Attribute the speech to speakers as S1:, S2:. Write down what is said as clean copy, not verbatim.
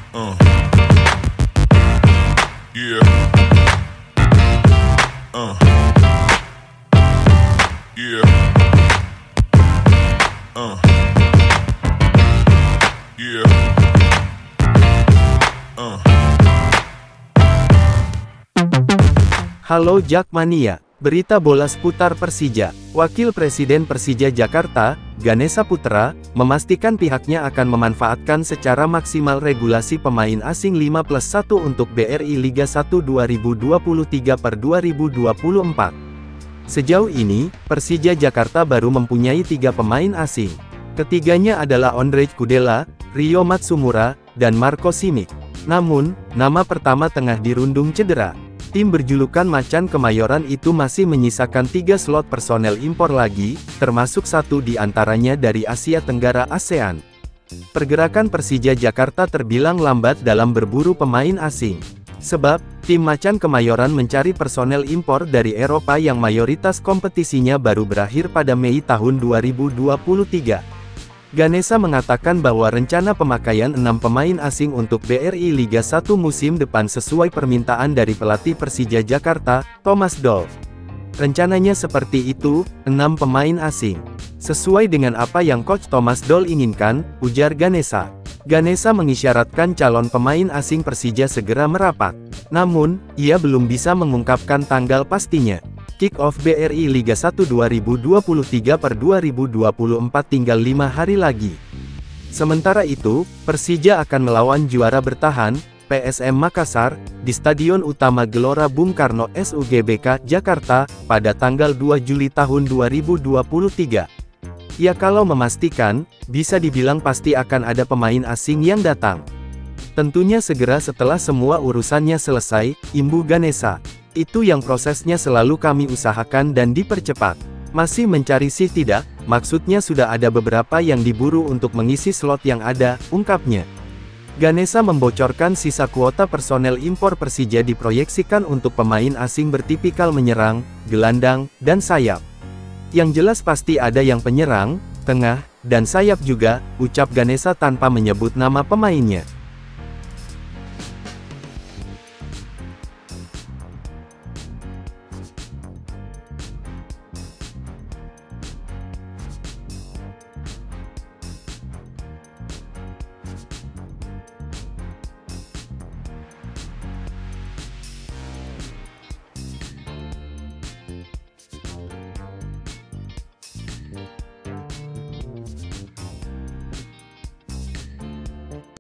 S1: Uh, yeah. Uh, yeah. Uh, yeah. Uh.
S2: Halo Jakmania, berita bola seputar Persija. Wakil Presiden Persija Jakarta, Ganesha Putra, memastikan pihaknya akan memanfaatkan secara maksimal regulasi pemain asing 5+1 untuk BRI Liga 1 2023/2024. Sejauh ini, Persija Jakarta baru mempunyai 3 pemain asing. Ketiganya adalah Ondrej Kudela, Rio Matsumura, dan Marco Simic. Namun, nama pertama tengah dirundung cedera. Tim berjulukan Macan Kemayoran itu masih menyisakan 3 slot personel impor lagi, termasuk 1 di antaranya dari Asia Tenggara ASEAN. Pergerakan Persija Jakarta terbilang lambat dalam berburu pemain asing. Sebab, tim Macan Kemayoran mencari personel impor dari Eropa yang mayoritas kompetisinya baru berakhir pada Mei tahun 2023. Ganesha mengatakan bahwa rencana pemakaian 6 pemain asing untuk BRI Liga 1 musim depan sesuai permintaan dari pelatih Persija Jakarta, Thomas Doll. Rencananya seperti itu, 6 pemain asing. Sesuai dengan apa yang Coach Thomas Doll inginkan, ujar Ganesha. Ganesha mengisyaratkan calon pemain asing Persija segera merapat. Namun, ia belum bisa mengungkapkan tanggal pastinya. Kick-off BRI Liga 1 2023/2024 tinggal 5 hari lagi. Sementara itu, Persija akan melawan juara bertahan, PSM Makassar, di Stadion Utama Gelora Bung Karno SUGBK, Jakarta, pada tanggal 2 Juli tahun 2023. Ya kalau memastikan, bisa dibilang pasti akan ada pemain asing yang datang. Tentunya segera setelah semua urusannya selesai, imbu Ganesha. Itu yang prosesnya selalu kami usahakan dan dipercepat. Masih mencari sih tidak, maksudnya sudah ada beberapa yang diburu untuk mengisi slot yang ada, ungkapnya. Ganesha membocorkan sisa kuota personel impor Persija diproyeksikan untuk pemain asing bertipikal menyerang, gelandang, dan sayap. Yang jelas pasti ada yang penyerang, tengah, dan sayap juga, ucap Ganesha tanpa menyebut nama pemainnya.